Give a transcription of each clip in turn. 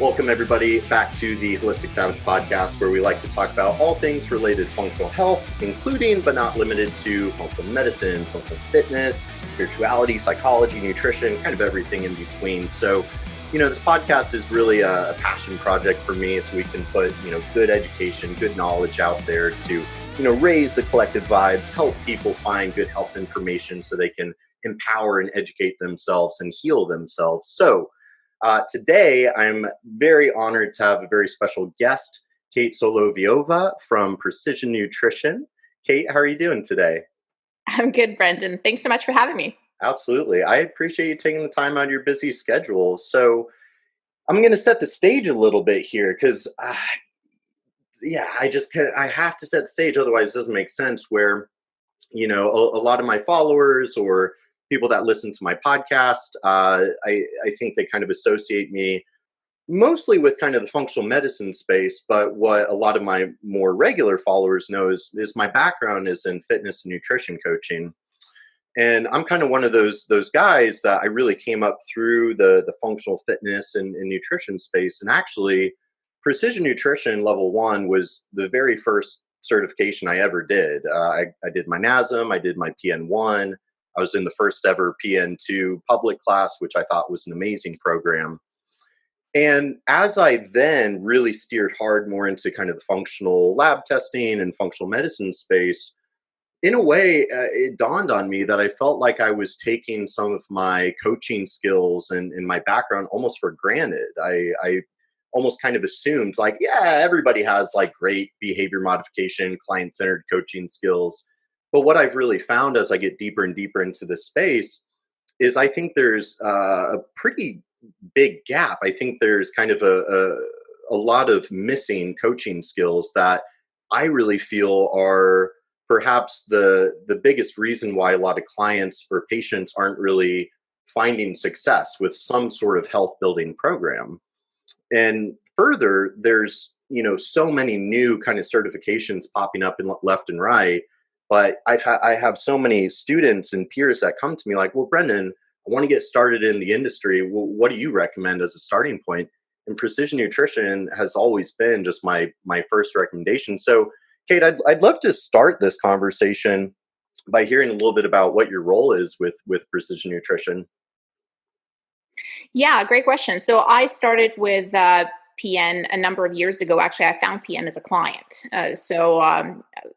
Welcome, everybody, back to the Holistic Savage podcast, where we like to talk about all things related to functional health, including but not limited to functional medicine, functional fitness, spirituality, psychology, nutrition, kind of everything in between. So, this podcast is really a passion project for me, so we can put, good education, good knowledge out there to, raise the collective vibes, help people find good health information so they can empower and educate themselves and heal themselves. So, today, I'm very honored to have a very special guest, Kate Solovieva from Precision Nutrition. Kate, how are you doing today? I'm good, Brendan. Thanks so much for having me. Absolutely. I appreciate you taking the time out of your busy schedule. So I'm going to set the stage a little bit here because, I have to set the stage. Otherwise, it doesn't make sense where, a lot of my followers or people that listen to my podcast, I think they kind of associate me mostly with kind of the functional medicine space. But what a lot of my more regular followers know is my background is in fitness and nutrition coaching. And I'm kind of one of those guys that I really came up through the functional fitness and nutrition space. And actually, precision nutrition level 1 was the very first certification I ever did. I did my NASM, I did my PN1. I was in the first ever PN2 public class, which I thought was an amazing program. And as I then really steered hard more into kind of the functional lab testing and functional medicine space, in a way, it dawned on me that I felt like I was taking some of my coaching skills and my background almost for granted. I almost kind of assumed, like, yeah, everybody has like great behavior modification, client centered coaching skills. But what I've really found as I get deeper and deeper into this space is I think there's a pretty big gap. I think there's kind of a lot of missing coaching skills that I really feel are perhaps the biggest reason why a lot of clients or patients aren't really finding success with some sort of health building program. And further, there's so many new kind of certifications popping up in left and right. But I have so many students and peers that come to me like, well, Brendan, I want to get started in the industry. Well, what do you recommend as a starting point? And precision nutrition has always been just my first recommendation. So, Kate, I'd love to start this conversation by hearing a little bit about what your role is with precision nutrition. Yeah, great question. So I started with PN a number of years ago. Actually, I found PN as a client.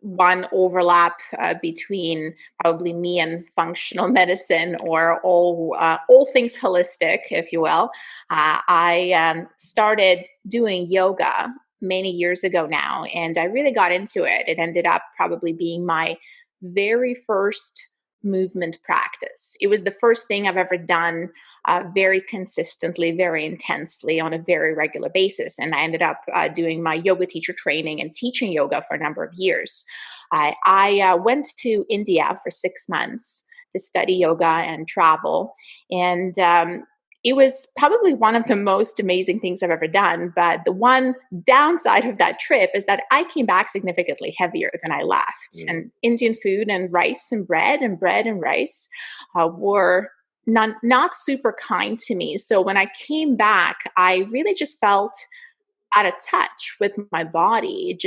One overlap between probably me and functional medicine, or all things holistic, if you will. I started doing yoga many years ago now, and I really got into it. It ended up probably being my very first movement practice. It was the first thing I've ever done very consistently, very intensely on a very regular basis. And I ended up doing my yoga teacher training and teaching yoga for a number of years. I went to India for 6 months to study yoga and travel. And it was probably one of the most amazing things I've ever done. But the one downside of that trip is that I came back significantly heavier than I left. And Indian food and rice and bread and rice were not super kind to me. So when I came back, I really just felt out of touch with my body.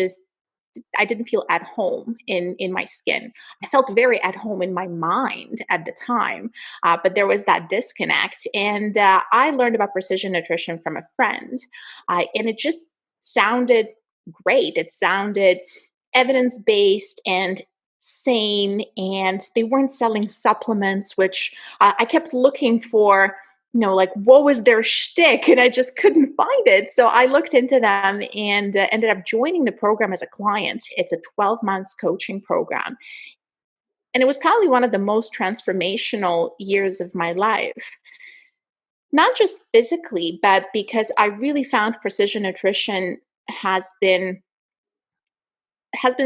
I didn't feel at home in my skin. I felt very at home in my mind at the time, but there was that disconnect. And I learned about precision nutrition from a friend, and it just sounded great. It sounded evidence-based and sane, and they weren't selling supplements, which I kept looking for, like what was their shtick, and I just couldn't find it. So I looked into them and ended up joining the program as a client. It's a 12 months coaching program. And it was probably one of the most transformational years of my life, not just physically, but because I really found precision nutrition has been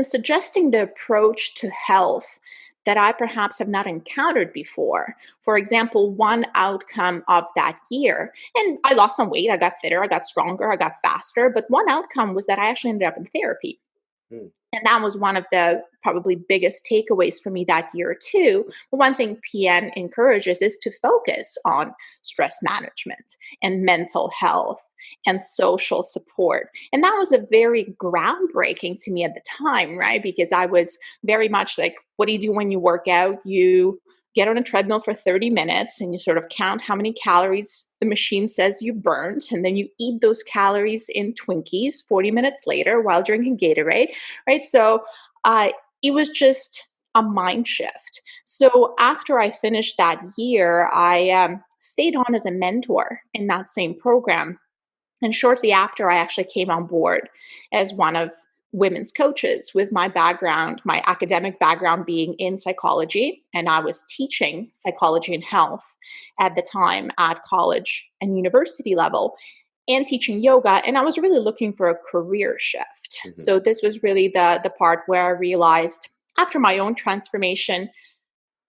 suggesting the approach to health that I perhaps have not encountered before. For example, one outcome of that year, and I lost some weight, I got fitter, I got stronger, I got faster, but one outcome was that I actually ended up in therapy. Mm. And that was one of the probably biggest takeaways for me that year too. But one thing PN encourages is to focus on stress management and mental health and social support. And that was a very groundbreaking to me at the time, right? Because I was very much like, what do you do when you work out? You get on a treadmill for 30 minutes and you sort of count how many calories the machine says you burned. And then you eat those calories in Twinkies 40 minutes later while drinking Gatorade, right? So uh, it was just a mind shift. So after I finished that year, I stayed on as a mentor in that same program. And shortly after, I actually came on board as one of women's coaches with my background, my academic background being in psychology. And I was teaching psychology and health at the time at college and university level and teaching yoga. And I was really looking for a career shift. Mhm. So this was really the part where I realized after my own transformation,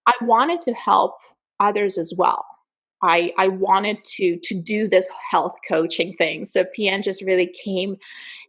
I wanted to help others as well. I wanted to do this health coaching thing. So PN just really came,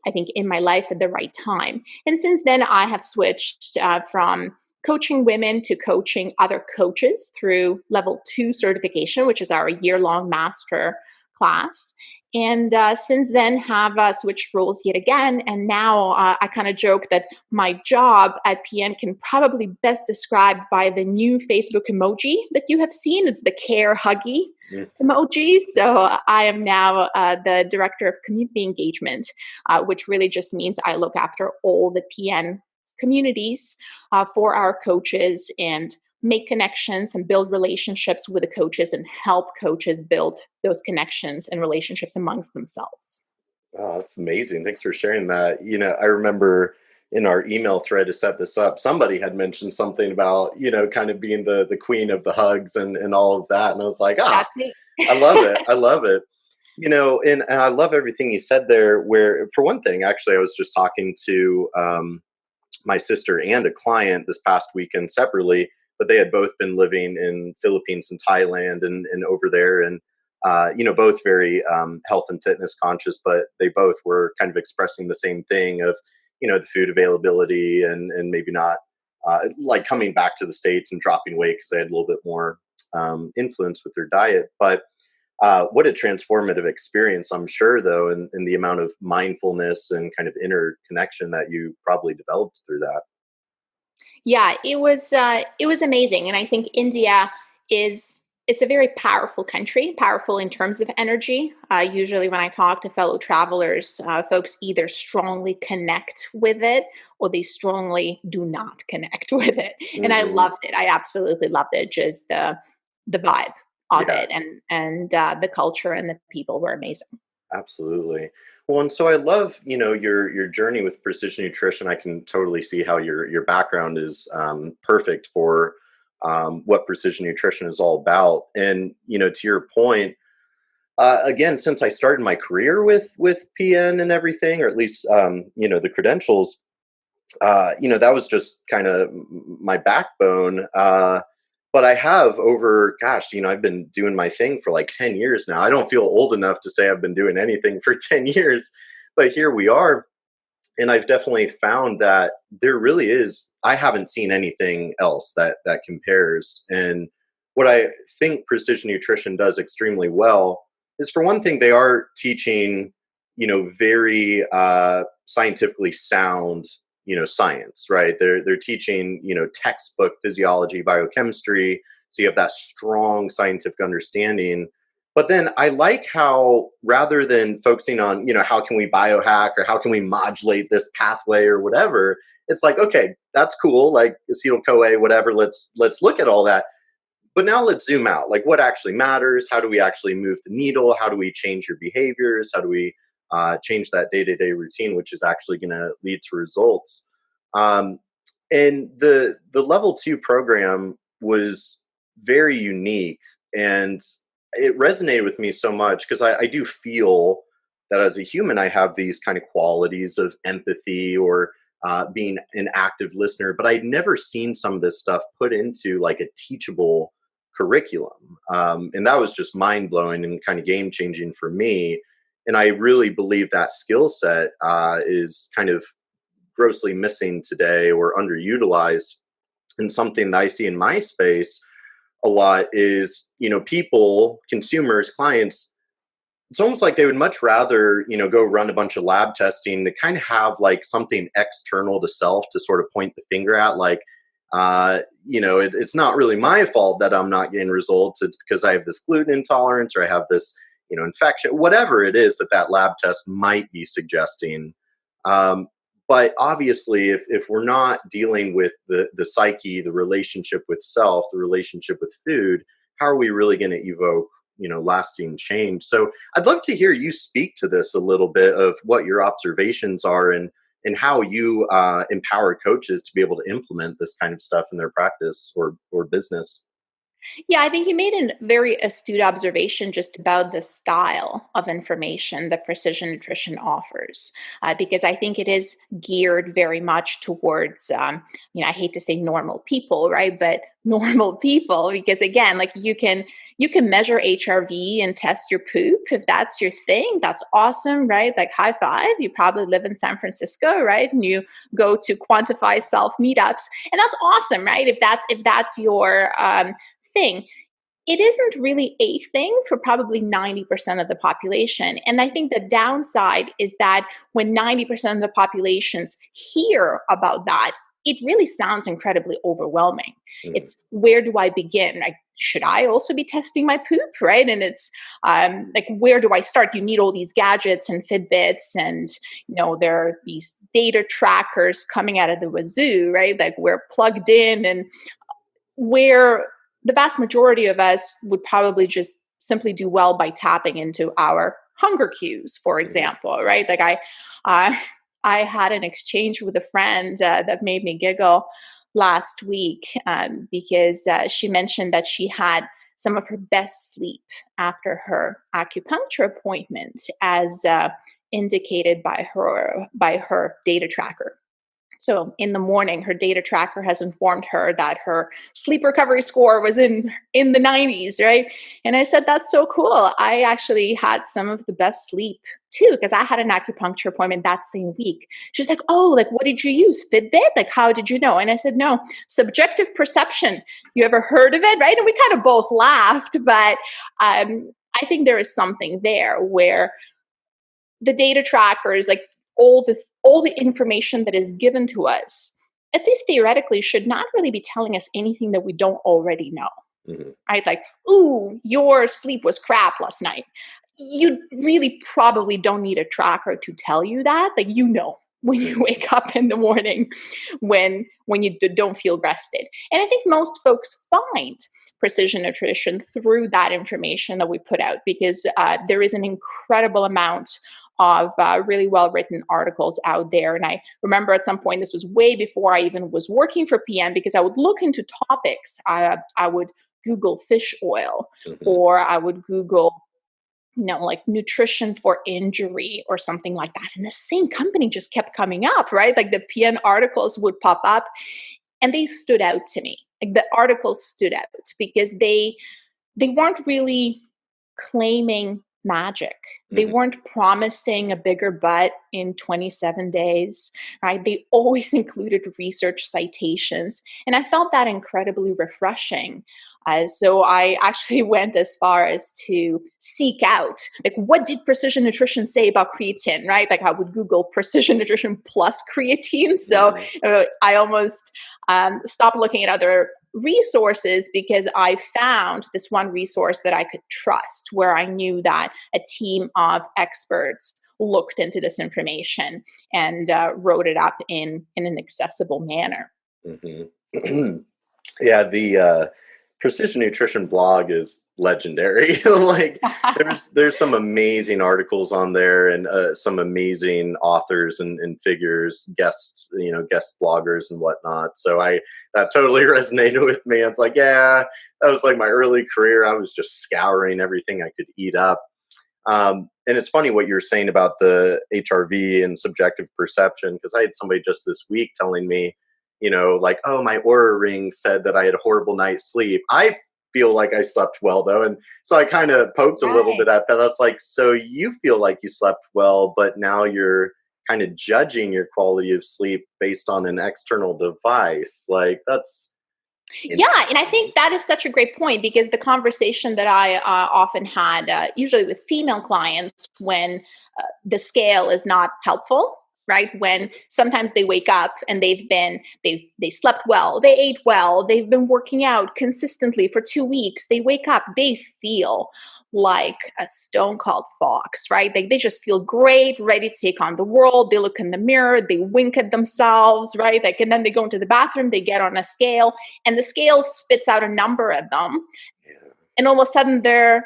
I think, in my life at the right time. And since then, I have switched from coaching women to coaching other coaches through level 2 certification, which is our year-long master class. And since then have switched roles yet again. And now I kind of joke that my job at PN can probably best described by the new Facebook emoji that you have seen. It's the care huggy Mm. emoji. So I am now the director of community engagement, which really just means I look after all the PN communities for our coaches and make connections and build relationships with the coaches and help coaches build those connections and relationships amongst themselves. Oh, that's amazing. Thanks for sharing that. I remember in our email thread to set this up, somebody had mentioned something about, kind of being the queen of the hugs and all of that. And I was like, That's me. I love it. I love it. And I love everything you said there, where for one thing, actually, I was just talking to my sister and a client this past weekend separately, but they had both been living in Philippines and Thailand and over there. And both very health and fitness conscious, but they both were kind of expressing the same thing of, the food availability and maybe not like coming back to the States and dropping weight because they had a little bit more influence with their diet. But what a transformative experience, I'm sure, though, in the amount of mindfulness and kind of inner connection that you probably developed through that. Yeah, it was amazing, and I think India is it's a very powerful country, powerful in terms of energy. Usually, when I talk to fellow travelers, folks either strongly connect with it or they strongly do not connect with it. And I Hmm. loved it. I absolutely loved it. Just the vibe of Yeah. it, and the culture and the people were amazing. Absolutely. Well, and so I love, your journey with precision nutrition. I can totally see how your background is perfect for what precision nutrition is all about. And to your point, again, since I started my career with PN and everything, or at least the credentials, that was just kind of my backbone. But I have over, gosh, I've been doing my thing for like 10 years now. I don't feel old enough to say I've been doing anything for 10 years, but here we are. And I've definitely found that there really is, I haven't seen anything else that compares. And what I think precision nutrition does extremely well is, for one thing, they are teaching, very scientifically sound, science, right? They're teaching, textbook physiology, biochemistry. So you have that strong scientific understanding. But then I like how, rather than focusing on, how can we biohack or how can we modulate this pathway or whatever, it's like, okay, that's cool, like acetyl CoA, whatever. Let's look at all that. But now let's zoom out. Like, what actually matters? How do we actually move the needle? How do we change your behaviors? How do we change that day-to-day routine, which is actually going to lead to results? Um, and the level 2 program was very unique, and it resonated with me so much because I do feel that as a human I have these kind of qualities of empathy or being an active listener, but I'd never seen some of this stuff put into like a teachable curriculum. And that was just mind blowing and kind of game changing for me. And I really believe that skill set is kind of grossly missing today or underutilized. And something that I see in my space a lot is, people, consumers, clients, it's almost like they would much rather, go run a bunch of lab testing to kind of have like something external to self to sort of point the finger at, like, it's not really my fault that I'm not getting results. It's because I have this gluten intolerance, or I have this, infection, whatever it is that lab test might be suggesting. But obviously, if we're not dealing with the psyche, the relationship with self, the relationship with food, how are we really going to evoke, lasting change? So I'd love to hear you speak to this a little bit of what your observations are, and how you empower coaches to be able to implement this kind of stuff in their practice or business. Yeah, I think you made a very astute observation just about the style of information that precision nutrition offers, because I think it is geared very much towards, I hate to say normal people, right? But normal people, because again, like you can measure HRV and test your poop if that's your thing. That's awesome, right? Like high five. You probably live in San Francisco, right? And you go to quantify self meetups, and that's awesome, right? If that's your thing. It isn't really a thing for probably 90% of the population. And I think the downside is that when 90% of the populations hear about that, it really sounds incredibly overwhelming. Mhm. It's, where do I begin? Like, should I also be testing my poop, right? And it's like, where do I start? You need all these gadgets and Fitbits, and there are these data trackers coming out of the wazoo, right? Like, we're plugged in, and where the vast majority of us would probably just simply do well by tapping into our hunger cues, for Mhm. example, right? Like uh, I had an exchange with a friend that made me giggle last week, because she mentioned that she had some of her best sleep after her acupuncture appointment, as indicated by her data tracker. So in the morning, her data tracker has informed her that her sleep recovery score was in the 90s, right? And I said, that's so cool. I actually had some of the best sleep too, because I had an acupuncture appointment that same week. She's like, oh, like, what did you use? Fitbit? Like, how did you know? And I said, no, subjective perception. You ever heard of it, right? And we kind of both laughed, but I think there is something there where the data trackers, like all the information that is given to us, at least theoretically, should not really be telling us anything that we don't already know. Mhm. Right? Like, ooh, your sleep was crap last night. You really probably don't need a tracker to tell you that. Like, when you Mhm. wake up in the morning, when you don't feel rested. And I think most folks find precision nutrition through that information that we put out, because there is an incredible amount of really well written articles out there. And I remember at some point, this was way before I even was working for PM, because I would look into topics. I would Google fish oil, Mhm. or I would Google, like nutrition for injury or something like that. And the same company just kept coming up, right? Like the PN articles would pop up, and they stood out to me. Like, the articles stood out because they weren't really claiming magic. They Mhm. weren't promising a bigger butt in 27 days, right? They always included research citations. And I felt that incredibly refreshing. So I actually went as far as to seek out, like, what did precision nutrition say about creatine, right? Like, I would Google precision nutrition plus creatine. So Mhm. I almost stopped looking at other resources, because I found this one resource that I could trust, where I knew that a team of experts looked into this information and wrote it up in an accessible manner. Mhm. Yeah, the precision nutrition blog is legendary. Like, there's some amazing articles on there, and some amazing authors and figures, guests, guest bloggers and whatnot. So I that totally resonated with me. It's like, yeah, that was like my early career. I was just scouring everything I could eat up. And it's funny what you're saying about the HRV and subjective perception, because I had somebody just this week telling me, like, oh, my Aura ring said that I had a horrible night's sleep. I feel like I slept well, though. And so I kind of poked a little Right. bit at that. I was like, so you feel like you slept well, but now you're kind of judging your quality of sleep based on an external device. Like that's Yeah, and I think that is such a great point because the conversation that I often had, usually with female clients, when the scale is not helpful, right? When sometimes they wake up and they slept well, they ate well, they've been working out consistently for 2 weeks. They wake up, they feel like a stone cold fox, right? They just feel great, ready to take on the world. They look in the mirror, they wink at themselves, right? Like, and then they go into the bathroom, they get on a scale, and the scale spits out a number at them. yeah. And all of a sudden their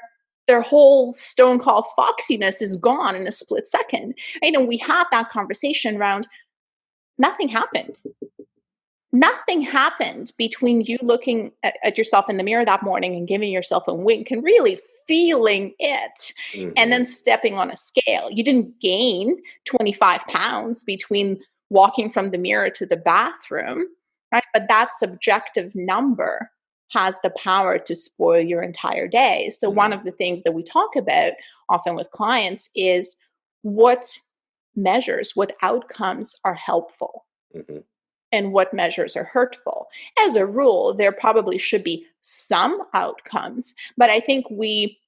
whole stone cold foxiness is gone in a split second. Right? And we have that conversation around nothing happened. Nothing happened between you looking at yourself in the mirror that morning and giving yourself a wink and really feeling it and Mhm. then stepping on a scale. You didn't gain 25 pounds between walking from the mirror to the bathroom, right? But that subjective number has the power to spoil your entire day. So, one Mhm. of the things that we talk about often with clients is what measures, what outcomes are helpful Mhm. and what measures are hurtful. As a rule, there probably should be some outcomes, but I think we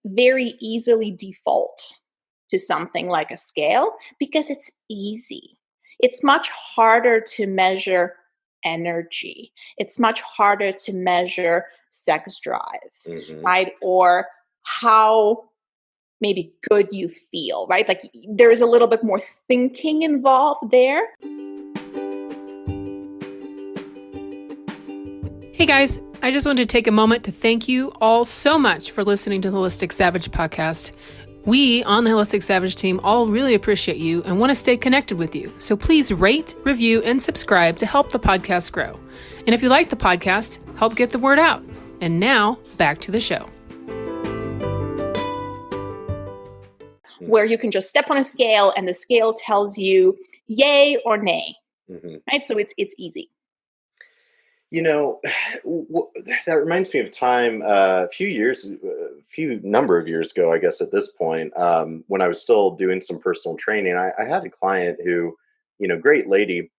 very easily default to something like a scale because it's easy. It's much harder to measure energy. It's much harder to measure sex drive, Mhm. right? Or how maybe good you feel, right? Like there is a little bit more thinking involved there. Hey guys, I just wanted to take a moment to thank you all so much for listening to the Holistic Savage podcast. We on the Holistic Savage team all really appreciate you and want to stay connected with you. So please rate, review, and subscribe to help the podcast grow. And if you like the podcast, help get the word out. And now, back to the show. Where you can just step on a scale and the scale tells you yay or nay, Mhm. right? So it's easy. You know, that reminds me of time a few number of years ago, I guess at this point, when I was still doing some personal training. I had a client who, great lady.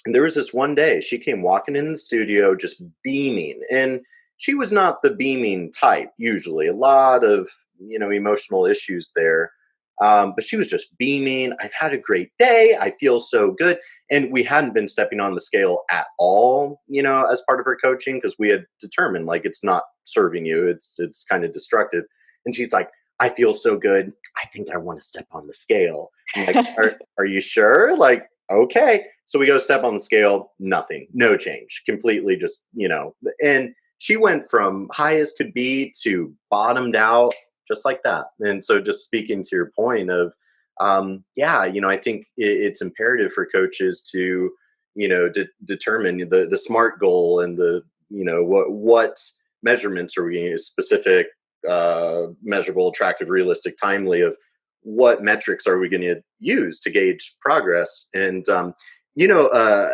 And there was this one day she came walking in the studio just beaming. And she was not the beaming type, usually. A lot of, emotional issues there. But she was just beaming. I've had a great day. I feel so good. And we hadn't been stepping on the scale at all, as part of her coaching, because we had determined like it's not serving you. It's kind of destructive. And she's like, I feel so good. I think I want to step on the scale. I'm like, are you sure? Like, okay. So we go step on the scale, nothing, no change, completely just, and she went from high as could be to bottomed out just like that. And so just speaking to your point of, I think it's imperative for coaches to, determine the SMART goal and the, what measurements are we getting, specific, measurable, attractive, realistic, timely, of what metrics are we going to use to gauge progress. And you know, uh,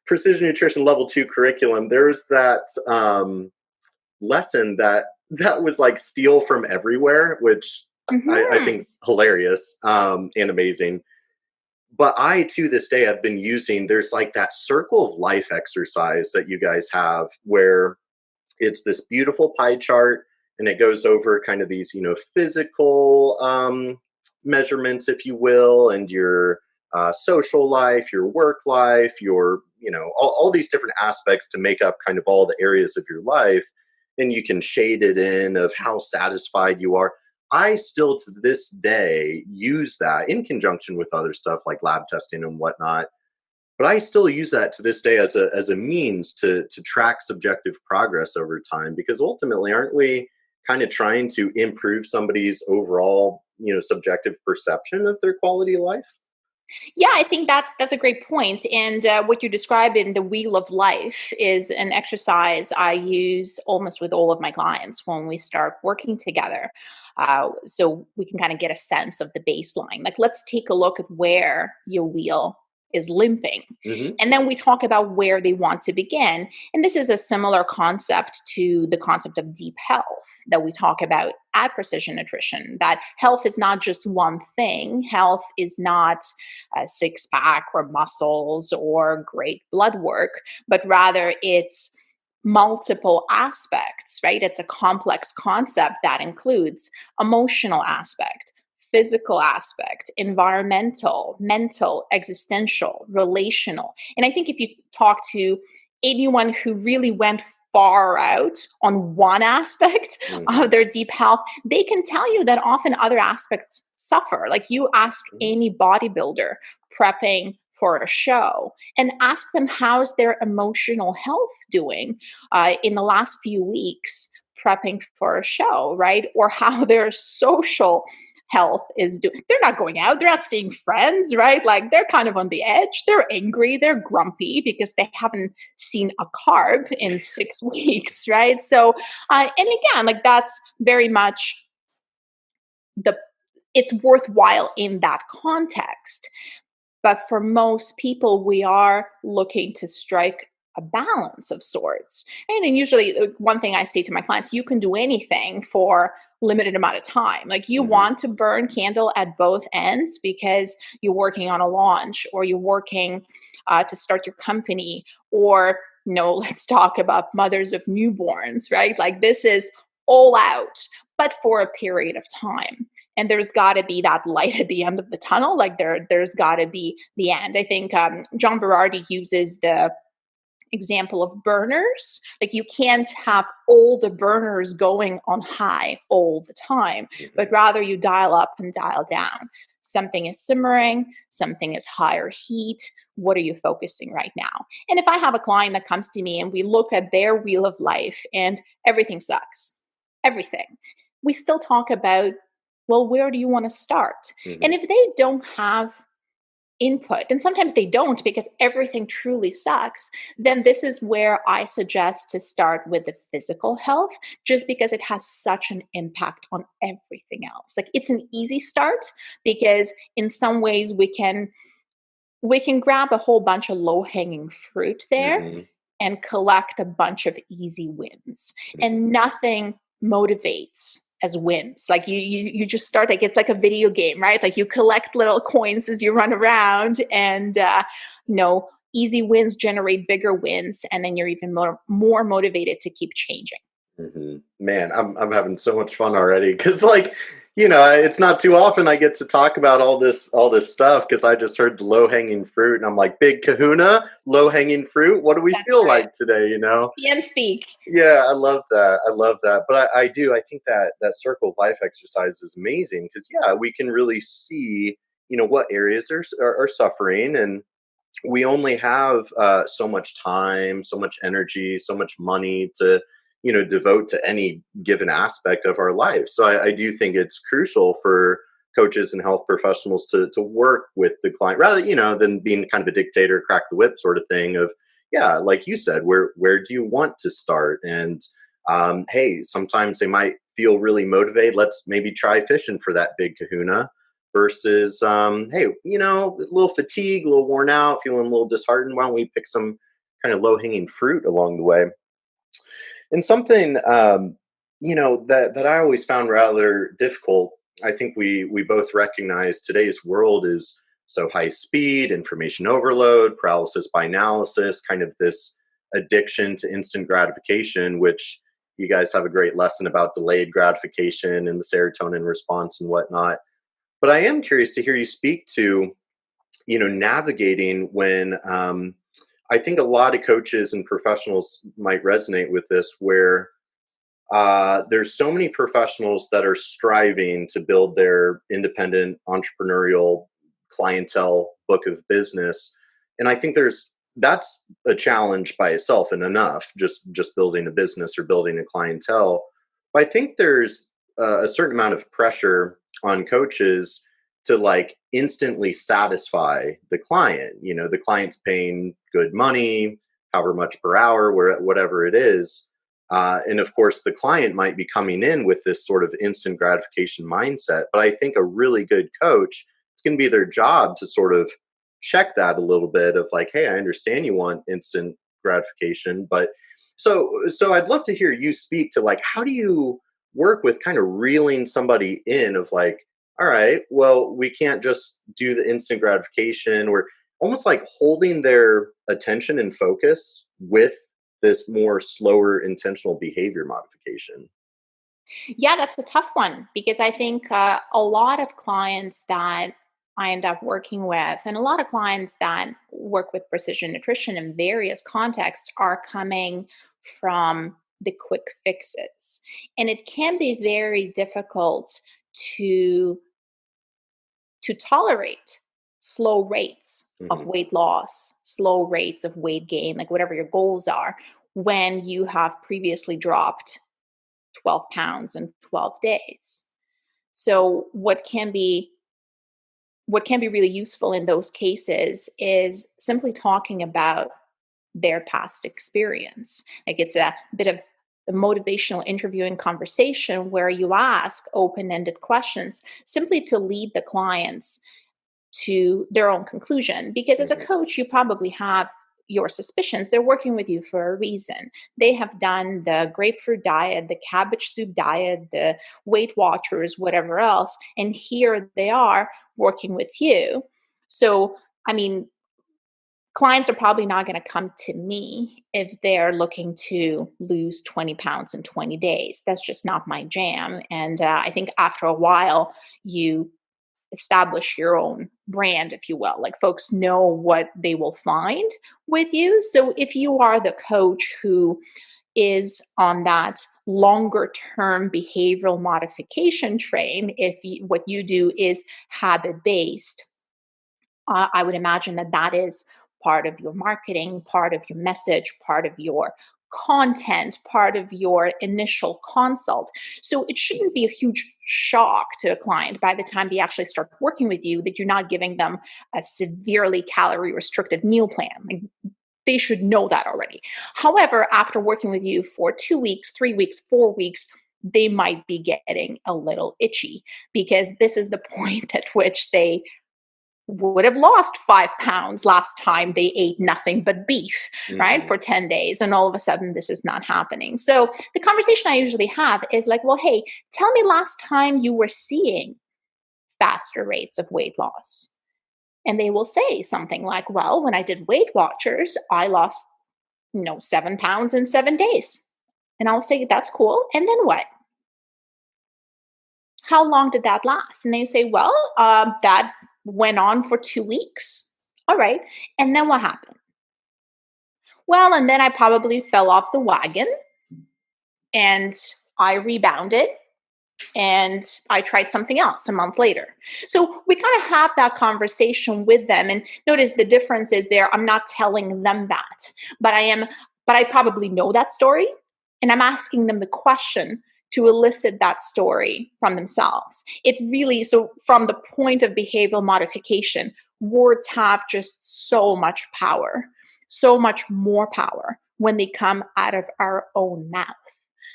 precision nutrition level 2 curriculum, there's that lesson that was like steal from everywhere, which I Mhm. think is hilarious, and amazing. But I, to this day, have been using, there's like that circle of life exercise that you guys have where it's this beautiful pie chart and it goes over kind of these, physical measurements, if you will, and your social life, your work life, your, all these different aspects to make up kind of all the areas of your life. And you can shade it in of how satisfied you are. I still to this day use that in conjunction with other stuff like lab testing and whatnot, but I still use that to this day as a means to track subjective progress over time, because ultimately, aren't we kind of trying to improve somebody's overall, subjective perception of their quality of life? Yeah, I think that's a great point. And what you describe in the Wheel of Life is an exercise I use almost with all of my clients when we start working together. So we can kind of get a sense of the baseline. Like, let's take a look at where your wheel is limping. Mm-hmm. And then we talk about where they want to begin. And this is a similar concept to the concept of deep health that we talk about at Precision Nutrition, that health is not just one thing. Health is not a six pack or muscles or great blood work, but rather it's multiple aspects, right? It's a complex concept that includes emotional aspect, physical aspect, environmental, mental, existential, relational. And I think if you talk to anyone who really went far out on one aspect of their deep health, they can tell you that often other aspects suffer. Like you ask any bodybuilder prepping for a show and ask them how's their emotional health doing in the last few weeks prepping for a show, right? Or how their social health is doing. They're not going out, they're not seeing friends, right? Like they're kind of on the edge, they're angry, they're grumpy because they haven't seen a carb in 6 weeks, right? So and again, like that's very much it's worthwhile in that context. But for most people, we are looking to strike a balance of sorts. And usually one thing I say to my clients, you can do anything for limited amount of time. Like you want to burn candle at both ends because you're working on a launch or you're working to start your company, or, let's talk about mothers of newborns, right? Like this is all out, but for a period of time. And there's got to be that light at the end of the tunnel. Like there's got to be the end. I think John Berardi uses the example of burners. Like you can't have all the burners going on high all the time, but rather you dial up and dial down. Something is simmering, something is higher heat. What are you focusing right now? And if I have a client that comes to me and we look at their wheel of life and everything sucks, everything, we still talk about, well, where do you want to start? And if they don't have input, and sometimes they don't because everything truly sucks, then this is where I suggest to start with the physical health, just because it has such an impact on everything else. Like it's an easy start because in some ways we can grab a whole bunch of low-hanging fruit there and collect a bunch of easy wins. And nothing motivates as wins. Like you just start, like it's like a video game, right? Like you collect little coins as you run around, and easy wins generate bigger wins, and then you're even more motivated to keep changing. Man, I'm having so much fun already because, it's not too often I get to talk about all this stuff because I just heard the low hanging fruit, and I'm like, big Kahuna, low hanging fruit. What do we feel like today? And speak. Yeah, I love that. But I do. I think that circle of life exercise is amazing because we can really see what areas are suffering, and we only have so much time, so much energy, so much money to devote to any given aspect of our life. So I do think it's crucial for coaches and health professionals to work with the client rather, than being kind of a dictator, crack the whip sort of thing of, like you said, where do you want to start? And hey, sometimes they might feel really motivated. Let's maybe try fishing for that big kahuna versus, hey, a little fatigue, a little worn out, feeling a little disheartened. Why don't we pick some kind of low hanging fruit along the way? And something, that I always found rather difficult, I think we both recognize today's world is so high speed, information overload, paralysis by analysis, kind of this addiction to instant gratification, which you guys have a great lesson about delayed gratification and the serotonin response and whatnot. But I am curious to hear you speak to, navigating when, I think a lot of coaches and professionals might resonate with this, where there's so many professionals that are striving to build their independent entrepreneurial clientele book of business. And I think that's a challenge by itself and enough, just building a business or building a clientele. But I think there's a certain amount of pressure on coaches to instantly satisfy the client. The client's paying good money, however much per hour, whatever it is. And of course, the client might be coming in with this sort of instant gratification mindset. But I think a really good coach, it's going to be their job to sort of check that a little bit of like, hey, I understand you want instant gratification, but so I'd love to hear you speak to like, how do you work with kind of reeling somebody in of like, all right, well, we can't just do the instant gratification, or almost like holding their attention and focus with this more slower intentional behavior modification. Yeah, that's a tough one because I think a lot of clients that I end up working with, and a lot of clients that work with precision nutrition in various contexts, are coming from the quick fixes. And it can be very difficult to tolerate slow rates of Hmm. weight loss, slow rates of weight gain, like whatever your goals are, when you have previously dropped 12 pounds in 12 days. So what can be really useful in those cases is simply talking about their past experience. Like it's a bit of a motivational interviewing conversation where you ask open-ended questions simply to lead the clients to their own conclusion. Because as a Hmm. coach, you probably have your suspicions. They're working with you for a reason. They have done the grapefruit diet, the cabbage soup diet, the Weight Watchers, whatever else. And here they are working with you. So, I mean, clients are probably not going to come to me if they're looking to lose 20 pounds in 20 days. That's just not my jam. And I think after a while, you establish your own brand, if you will. Like folks know what they will find with you. So if you are the coach who is on that longer term behavioral modification train, what you do is habit based, I would imagine that that is part of your marketing, part of your message, part of your content, part of your initial consult. So it shouldn't be a huge shock to a client by the time they actually start working with you that you're not giving them a severely calorie restricted meal plan. Like, they should know that already. However, after working with you for 2 weeks, 3 weeks, 4 weeks, they might be getting a little itchy because this is the point at which they would have lost 5 pounds last time they ate nothing but beef, right, Hmm. for 10 days. And all of a sudden, this is not happening. So the conversation I usually have is like, well, hey, tell me last time you were seeing faster rates of weight loss. And they will say something like, well, when I did Weight Watchers, I lost, 7 pounds in 7 days. And I'll say, that's cool. And then what? How long did that last? And they say, well, that went on for 2 weeks. All right. And then what happened? Well, and then I probably fell off the wagon and I rebounded and I tried something else a month later. So we kind of have that conversation with them. And notice the difference is there. I'm not telling them that, but I probably know that story. And I'm asking them the question to elicit that story from themselves. So from the point of behavioral modification, words have just so much power, so much more power when they come out of our own mouth.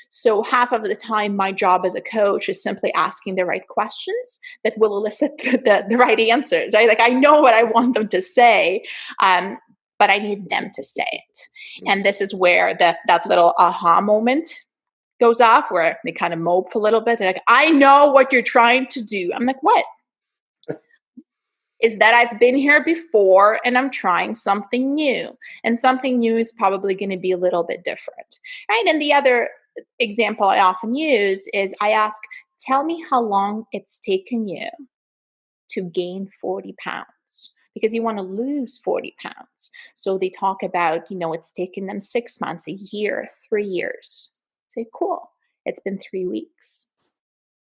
So half of the time, my job as a coach is simply asking the right questions that will elicit the right answers, right? Like I know what I want them to say, but I need them to say it. And this is where that little aha moment goes off where they kind of mope a little bit. They're like, I know what you're trying to do. I'm like, what? Is that I've been here before and I'm trying something new. And something new is probably going to be a little bit different, right? And the other example I often use is I ask, tell me how long it's taken you to gain 40 pounds because you want to lose 40 pounds. So they talk about, it's taken them 6 months, a year, 3 years. Say, cool, it's been 3 weeks.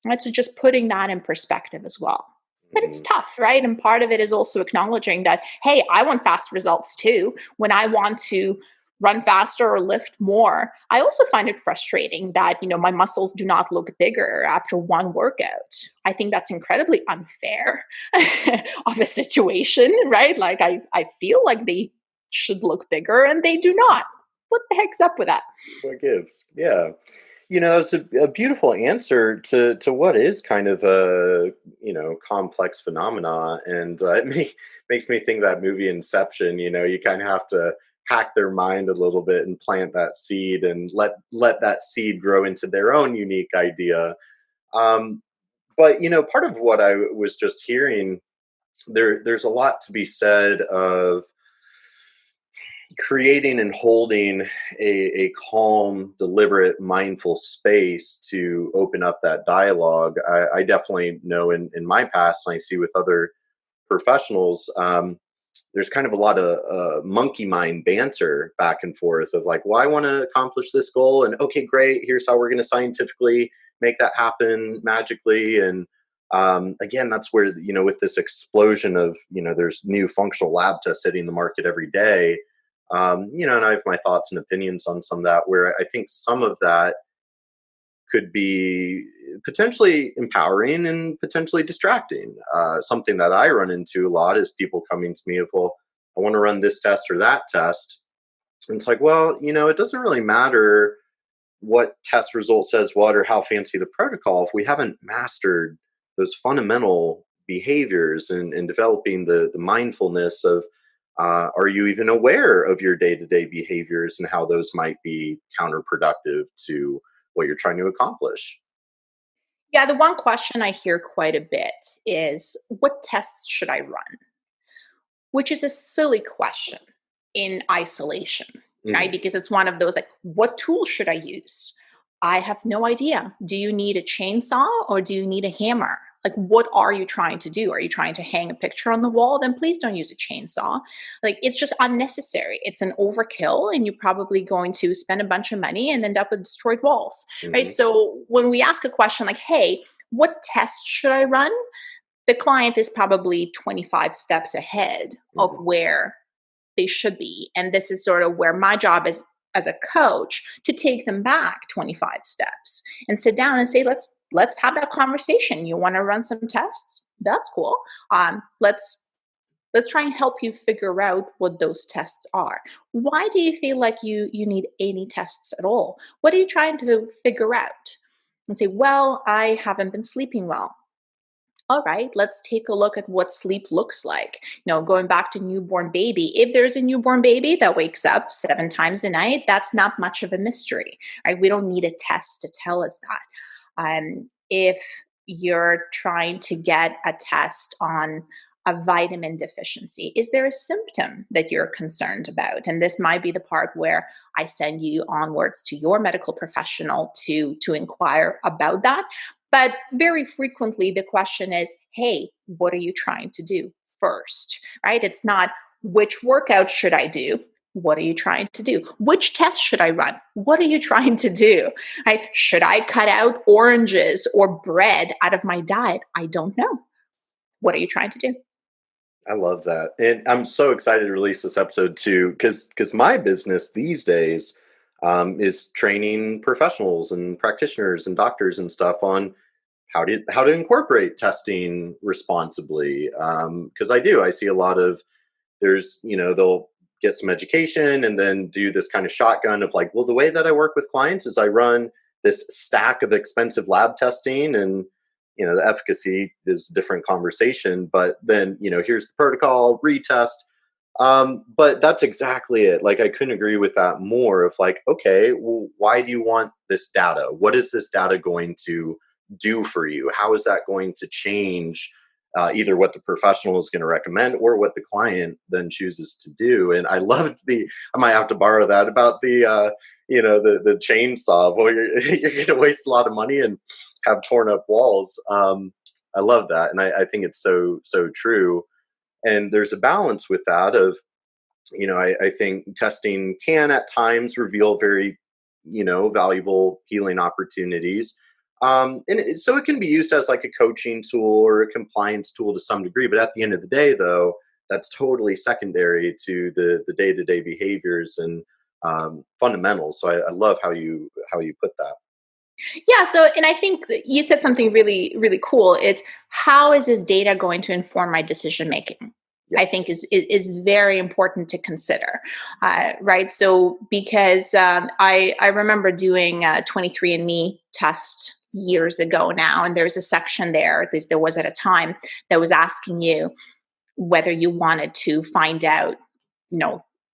Right? So just putting that in perspective as well. But it's tough, right? And part of it is also acknowledging that, hey, I want fast results too. When I want to run faster or lift more, I also find it frustrating that, my muscles do not look bigger after one workout. I think that's incredibly unfair of a situation, right? Like I feel like they should look bigger and they do not. What the heck's up with that? What gives? Yeah. It's a beautiful answer to what is kind of a complex phenomena, and makes me think of that movie Inception. You kind of have to hack their mind a little bit and plant that seed, and let that seed grow into their own unique idea. Um, but part of what I was just hearing, there's a lot to be said of creating and holding a calm, deliberate, mindful space to open up that dialogue. I definitely know in my past, and I see with other professionals, there's kind of a lot of monkey mind banter back and forth of like, well, I want to accomplish this goal, and okay, great, here's how we're going to scientifically make that happen magically. And again, that's where, with this explosion of, there's new functional lab tests hitting the market every day. And I have my thoughts and opinions on some of that, where I think some of that could be potentially empowering and potentially distracting. Something that I run into a lot is people coming to me of, well, I want to run this test or that test. And it's like, well, it doesn't really matter what test result says what or how fancy the protocol if we haven't mastered those fundamental behaviors and developing the mindfulness of, are you even aware of your day-to-day behaviors and how those might be counterproductive to what you're trying to accomplish? Yeah, the one question I hear quite a bit is, what tests should I run? Which is a silly question in isolation, right? Mm. Because it's one of those like, what tool should I use? I have no idea. Do you need a chainsaw or do you need a hammer? Like, what are you trying to do? Are you trying to hang a picture on the wall? Then please don't use a chainsaw. Like, it's just unnecessary. It's an overkill, and you're probably going to spend a bunch of money and end up with destroyed walls, right? Hmm. So when we ask a question like, hey, what test should I run? The client is probably 25 steps ahead of Hmm. where they should be. And this is sort of where my job is as a coach, to take them back 25 steps and sit down and say, let's have that conversation. You want to run some tests? That's cool. Let's try and help you figure out what those tests are. Why do you feel like you need any tests at all? What are you trying to figure out? And say, well, I haven't been sleeping well. All right, let's take a look at what sleep looks like. Going back to newborn baby, if there's a newborn baby that wakes up 7 times a night, that's not much of a mystery, right? We don't need a test to tell us that. If you're trying to get a test on a vitamin deficiency, is there a symptom that you're concerned about? And this might be the part where I send you onwards to your medical professional to inquire about that. But very frequently, the question is, hey, what are you trying to do first, right? It's not, which workout should I do? What are you trying to do? Which test should I run? What are you trying to do? Right? Should I cut out oranges or bread out of my diet? I don't know. What are you trying to do? I love that. And I'm so excited to release this episode too, because my business these days is training professionals and practitioners and doctors and stuff on how to incorporate testing responsibly. Because I see a lot of, they'll get some education and then do this kind of shotgun of like, well, the way that I work with clients is I run this stack of expensive lab testing, and the efficacy is a different conversation, but then here's the protocol, retest. But that's exactly it. Like, I couldn't agree with that more of like, okay, well, why do you want this data? What is this data going to do for you? How is that going to change either what the professional is going to recommend or what the client then chooses to do? And I loved I might have to borrow that about the chainsaw. Well, you're going to waste a lot of money and have torn up walls. I love that. And I think it's so true. And there's a balance with that of, I think testing can at times reveal very, valuable healing opportunities. So it can be used as like a coaching tool or a compliance tool to some degree. But at the end of the day, though, that's totally secondary to the day-to-day behaviors and fundamentals. So I love how you put that. Yeah. So, and I think that you said something really, really cool. It's, how is this data going to inform my decision making? I think is very important to consider, right? So because I remember doing a 23andMe test years ago now, and there's a section there, at least there was at a time, that was asking you whether you wanted to find out,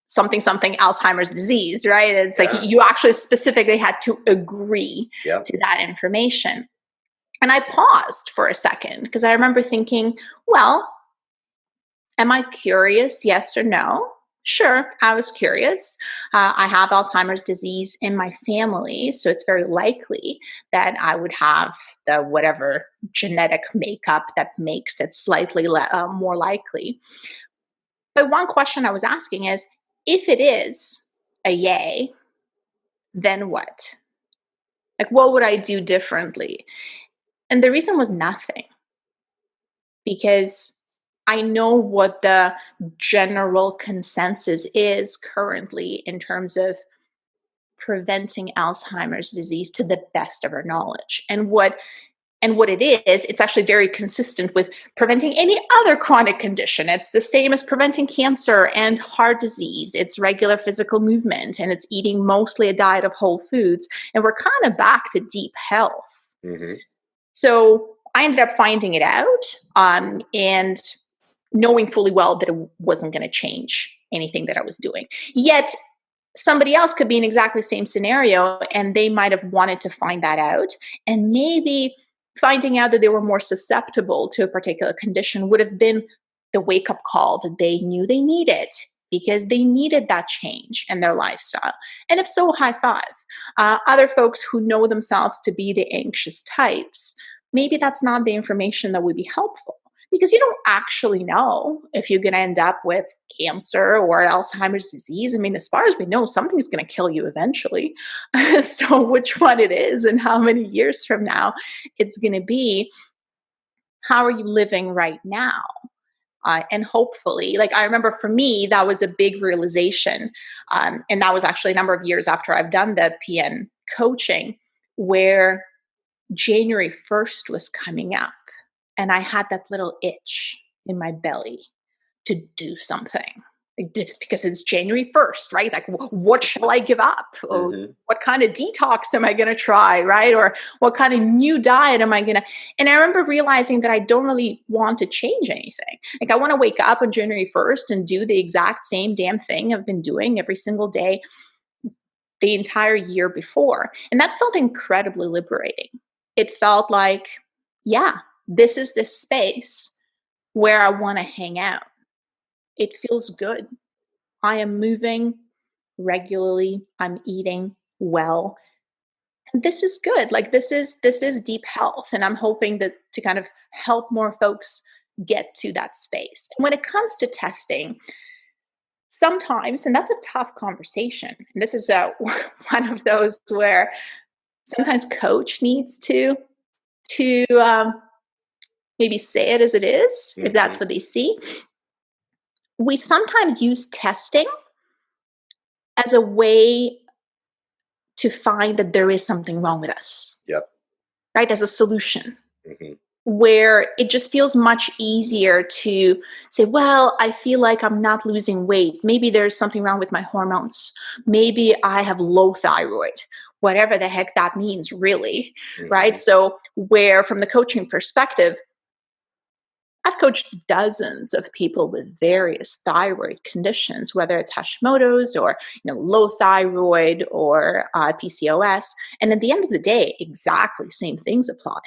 something Alzheimer's disease, right? It's like you actually specifically had to agree to that information. And I paused for a second because I remember thinking, well, am I curious? Yes or no? Sure, I was curious. I have Alzheimer's disease in my family, so it's very likely that I would have the whatever genetic makeup that makes it slightly more likely. But one question I was asking is, if it is a yay, then what? Like, what would I do differently? And the reason was nothing, because I know what the general consensus is currently in terms of preventing Alzheimer's disease to the best of our knowledge. And what it is, it's actually very consistent with preventing any other chronic condition. It's the same as preventing cancer and heart disease. It's regular physical movement, and it's eating mostly a diet of whole foods. And we're kind of back to deep health. Mm-hmm. So I ended up finding it out and knowing fully well that it wasn't going to change anything that I was doing. Yet somebody else could be in exactly the same scenario, and they might have wanted to find that out. And maybe finding out that they were more susceptible to a particular condition would have been the wake-up call that they knew they needed, because they needed that change in their lifestyle. And if so, high five. Other folks who know themselves to be the anxious types, maybe that's not the information that would be helpful, because you don't actually know if you're going to end up with cancer or Alzheimer's disease. I mean, as far as we know, something's going to kill you eventually. So which one it is and how many years from now it's going to be, how are you living right now? And hopefully, like I remember for me, that was a big realization. And that was actually a number of years after I've done the PN coaching, where January 1st was coming up. And I had that little itch in my belly to do something, because it's January 1st, right? Like, what shall I give up? Mm-hmm. What kind of detox am I going to try, right? Or what kind of new diet am I going to? And I remember realizing that I don't really want to change anything. Like, I want to wake up on January 1st and do the exact same damn thing I've been doing every single day the entire year before. And that felt incredibly liberating. It felt like, yeah, this is the space where I want to hang out. It feels good. I am moving regularly. I'm eating well. And this is good. Like, this is deep health. And I'm hoping that to kind of help more folks get to that space. And when it comes to testing, sometimes, and that's a tough conversation, and this is one of those where sometimes coach needs to maybe say it as it is, if that's what they see. We sometimes use testing as a way to find that there is something wrong with us. Yep. Right? As a solution. Mm-hmm. Where it just feels much easier to say, well, I feel like I'm not losing weight. Maybe there's something wrong with my hormones. Maybe I have low thyroid. Whatever the heck that means, really. Mm-hmm. Right? So where from the coaching perspective, I've coached dozens of people with various thyroid conditions, whether it's Hashimoto's or low thyroid or PCOS. And at the end of the day, exactly same things apply.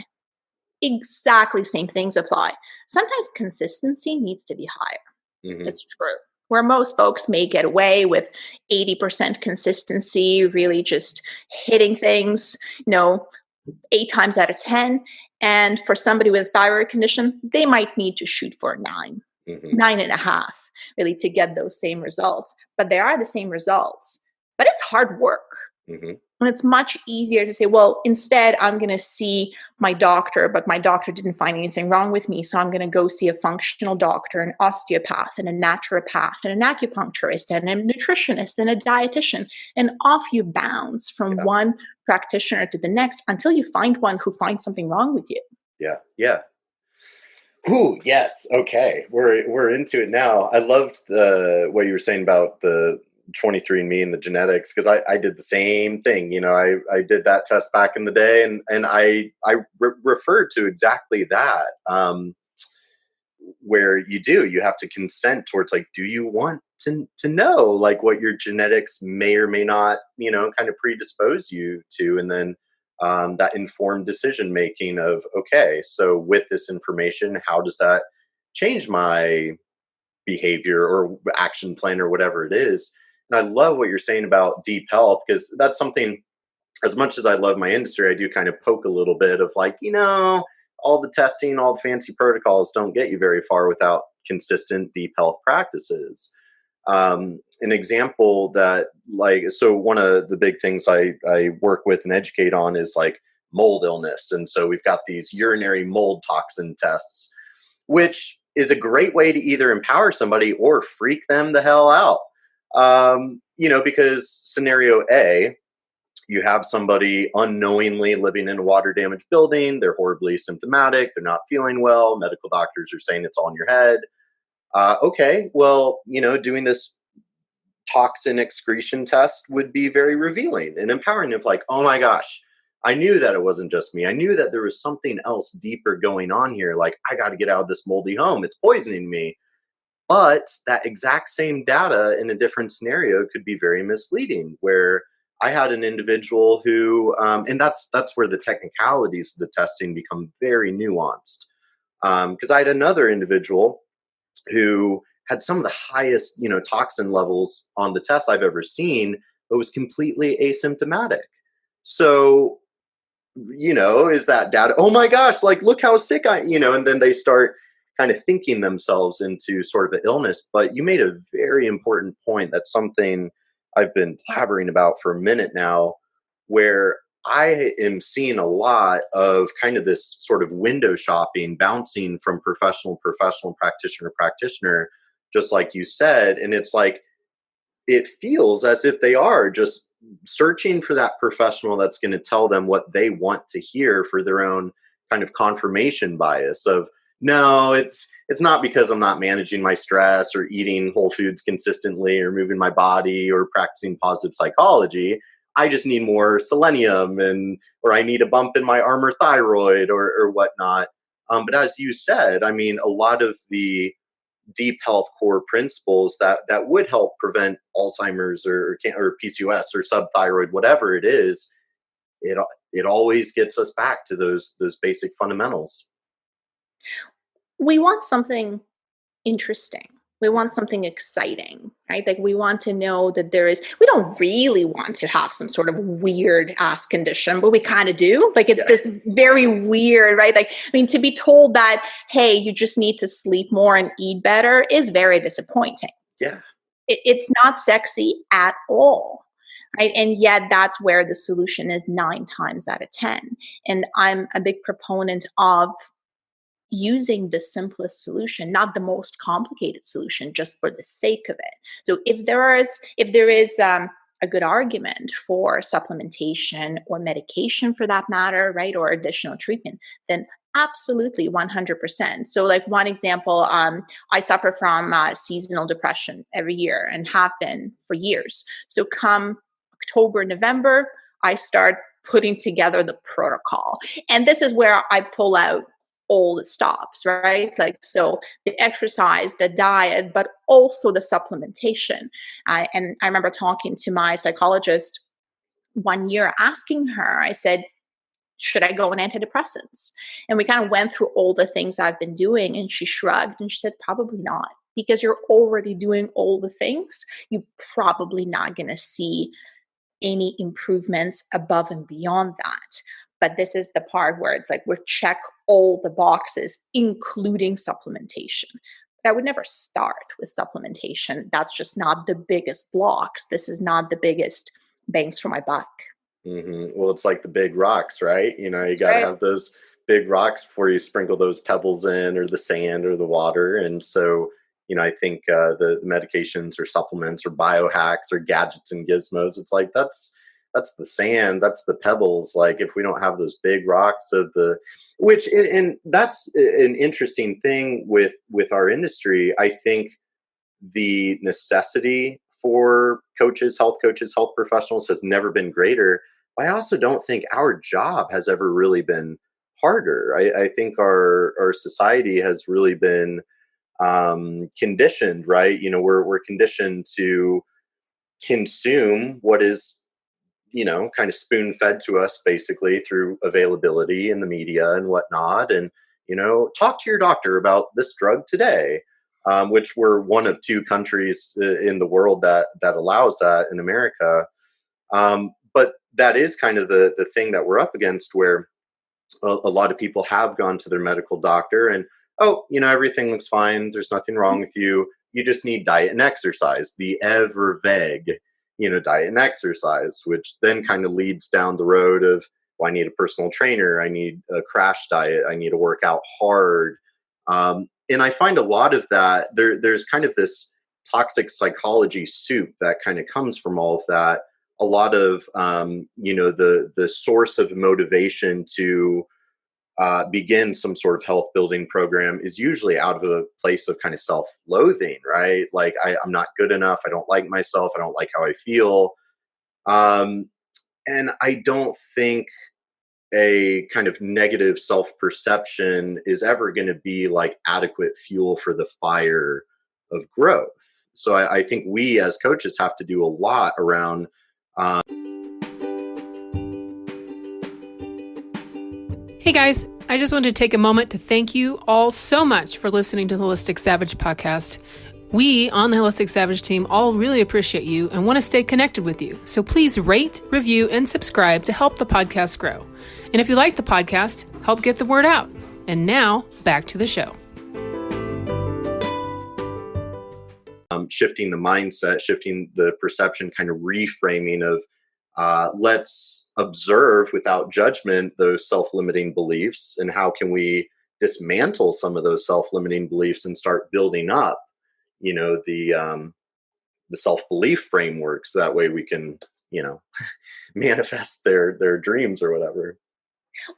Exactly same things apply. Sometimes consistency needs to be higher. Mm-hmm. It's true. Where most folks may get away with 80% consistency, really just hitting things, 8 times out of 10. And for somebody with a thyroid condition, they might need to shoot for 9, 9.5, really, to get those same results. But they are the same results. But it's hard work. Mm-hmm. And it's much easier to say, well, instead, I'm going to see my doctor, but my doctor didn't find anything wrong with me. So I'm going to go see a functional doctor, an osteopath, and a naturopath, and an acupuncturist, and a nutritionist, and a dietitian. And off you bounce from one practitioner to the next until you find one who finds something wrong with you. Yeah. Yeah. Ooh, yes. Okay, we're into it now. I loved what you were saying about the 23andMe and the genetics, because I did the same thing. I did that test back in the day, and I referred to exactly that. Where you have to consent towards, like, do you want to know, like, what your genetics may or may not, kind of predispose you to, and then that informed decision making of, okay, so with this information, how does that change my behavior or action plan or whatever it is. And I love what you're saying about deep health, because that's something, as much as I love my industry, I do kind of poke a little bit of, like, all the testing, all the fancy protocols don't get you very far without consistent deep health practices. An example that, like, so one of the big things I work with and educate on is, like, mold illness. And so we've got these urinary mold toxin tests, which is a great way to either empower somebody or freak them the hell out. Because scenario A, you have somebody unknowingly living in a water damaged building. They're horribly symptomatic. They're not feeling well. Medical doctors are saying it's all in your head. Okay, well, doing this toxin excretion test would be very revealing and empowering of, like, oh my gosh, I knew that it wasn't just me. I knew that there was something else deeper going on here. Like, I got to get out of this moldy home. It's poisoning me. But that exact same data in a different scenario could be very misleading, where I had an individual who, and that's where the technicalities of the testing become very nuanced. Because I had another individual who had some of the highest, toxin levels on the test I've ever seen, but was completely asymptomatic. So, is that data, oh my gosh, like, look how sick and then they start kind of thinking themselves into sort of an illness. But you made a very important point. That's something I've been blabbering about for a minute now, where I am seeing a lot of kind of this sort of window shopping, bouncing from professional, practitioner, just like you said. And it's like, it feels as if they are just searching for that professional that's going to tell them what they want to hear for their own kind of confirmation bias of, no, it's not because I'm not managing my stress or eating whole foods consistently or moving my body or practicing positive psychology. I just need more selenium, or I need a bump in my armor thyroid or whatnot. But as you said, I mean, a lot of the deep health core principles that would help prevent Alzheimer's or PCOS or subthyroid, whatever it is, it always gets us back to those basic fundamentals. We want something interesting. We want something exciting, right? Like, we want to know that we don't really want to have some sort of weird ass condition, but we kind of do. Like, it's this very weird, right? Like, I mean, to be told that, hey, you just need to sleep more and eat better is very disappointing. Yeah. It's not sexy at all. Right? And yet that's where the solution is 9 times out of 10. And I'm a big proponent of using the simplest solution, not the most complicated solution, just for the sake of it. So if there is a good argument for supplementation or medication, for that matter, right, or additional treatment, then absolutely 100%. So, like, one example, I suffer from seasonal depression every year and have been for years. So come October, November, I start putting together the protocol. And this is where I pull out all the stops, right? Like, so the exercise, the diet, but also the supplementation. And I remember talking to my psychologist one year, asking her, I said, should I go on antidepressants? And we kind of went through all the things I've been doing, and she shrugged and she said, probably not, because you're already doing all the things. You're probably not going to see any improvements above and beyond that. But this is the part where it's like, we check all the boxes, including supplementation. But I would never start with supplementation. That's just not the biggest blocks. This is not the biggest bangs for my buck. Mm-hmm. Well, it's like the big rocks, right? You got to have those big rocks before you sprinkle those pebbles in, or the sand or the water. And so, I think the medications or supplements or biohacks or gadgets and gizmos, it's like, that's that's the sand, that's the pebbles. Like if we don't have those big rocks of the, which, and that's an interesting thing with our industry. I think the necessity for coaches, health professionals has never been greater. But I also don't think our job has ever really been harder. I think our society has really been conditioned, right? We're conditioned to consume what is, kind of spoon fed to us basically through availability in the media and whatnot. And, talk to your doctor about this drug today, which we're one of two countries in the world that allows that in America. But that is kind of the thing that we're up against, where a lot of people have gone to their medical doctor and, oh, everything looks fine. There's nothing wrong with you. You just need diet and exercise, the ever vague, diet and exercise, which then kind of leads down the road of, well, I need a personal trainer. I need a crash diet. I need to work out hard. And I find a lot of that, there's kind of this toxic psychology soup that kind of comes from all of that. A lot of, the source of motivation to begin some sort of health building program is usually out of a place of kind of self-loathing, right? Like I'm not good enough. I don't like myself. I don't like how I feel. And I don't think a kind of negative self-perception is ever going to be like adequate fuel for the fire of growth. So I think we as coaches have to do a lot around Hey guys, I just wanted to take a moment to thank you all so much for listening to the Holistic Savage podcast. We on the Holistic Savage team all really appreciate you and want to stay connected with you. So please rate, review, and subscribe to help the podcast grow. And if you like the podcast, help get the word out. And now, back to the show. Shifting the mindset, shifting the perception, kind of reframing of let's observe without judgment those self-limiting beliefs, and how can we dismantle some of those self-limiting beliefs and start building up, the self-belief frameworks. That way we can, manifest their dreams or whatever.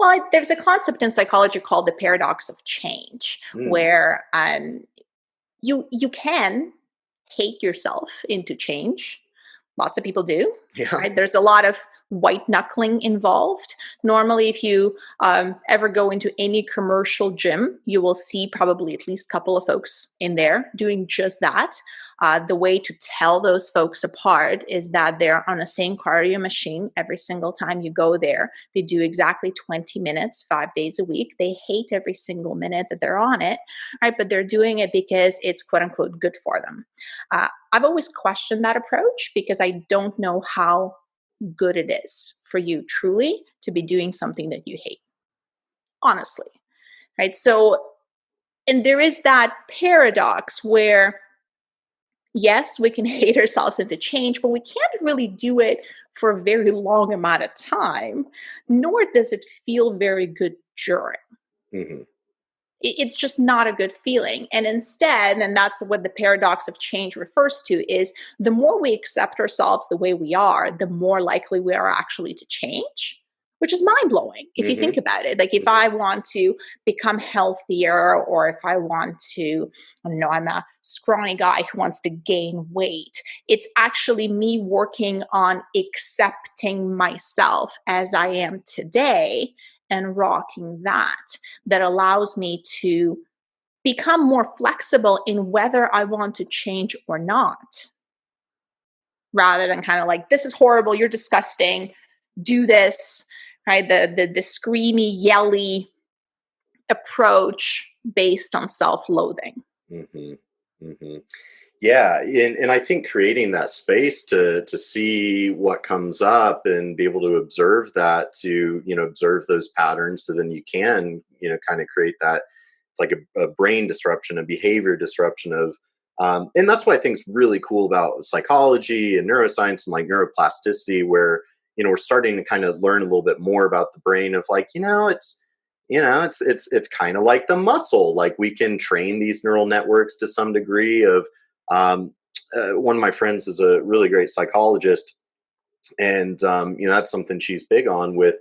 Well, there's a concept in psychology called the paradox of change, where you can hate yourself into change. Lots of people do. Yeah. Right? There's a lot of white knuckling involved. Normally, if you ever go into any commercial gym, you will see probably at least a couple of folks in there doing just that. The way to tell those folks apart is that they're on the same cardio machine every single time you go there. They do exactly 20 minutes, 5 days a week. They hate every single minute that they're on it, right? But they're doing it because it's quote unquote good for them. I've always questioned that approach because I don't know how good it is for you truly to be doing something that you hate, honestly, right? So, and there is that paradox where, yes, we can hate ourselves into change, but we can't really do it for a very long amount of time, nor does it feel very good during. Mm-hmm. It's just not a good feeling. And instead, and that's what the paradox of change refers to, is the more we accept ourselves the way we are, the more likely we are actually to change, which is mind-blowing if you think about it. Like if I want to become healthier, or if I want to, I'm a scrawny guy who wants to gain weight, it's actually me working on accepting myself as I am today and rocking that allows me to become more flexible in whether I want to change or not, rather than kind of like, this is horrible, you're disgusting, do this, right? The screamy, yelly approach based on self-loathing. Yeah, and I think creating that space to see what comes up and be able to observe that, to observe those patterns, so then you can kind of create that. It's like a brain disruption, a behavior disruption of, and that's what I think is really cool about psychology and neuroscience and like neuroplasticity, where we're starting to kind of learn a little bit more about the brain of like it's kind of like the muscle. Like we can train these neural networks to some degree of. One of my friends is a really great psychologist, And, that's something she's big on with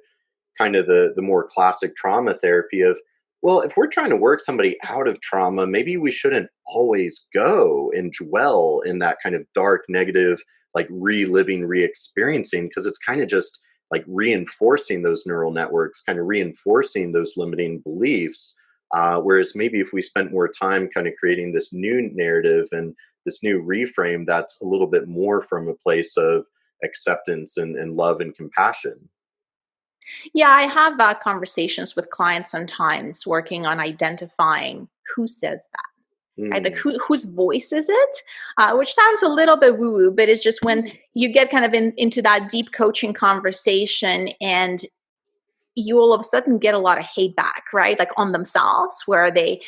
kind of the more classic trauma therapy of, well, if we're trying to work somebody out of trauma, maybe we shouldn't always go and dwell in that kind of dark, negative, like reliving, re-experiencing, because it's kind of just like reinforcing those neural networks, kind of reinforcing those limiting beliefs. Whereas maybe if we spent more time kind of creating this new narrative and this new reframe that's a little bit more from a place of acceptance and love and compassion. Yeah, I have conversations with clients sometimes working on identifying who says that, right? Like Mm, whose voice is it? Which sounds a little bit woo-woo, but it's just when you get kind of into that deep coaching conversation and you all of a sudden get a lot of hate back, right? Like on themselves, where they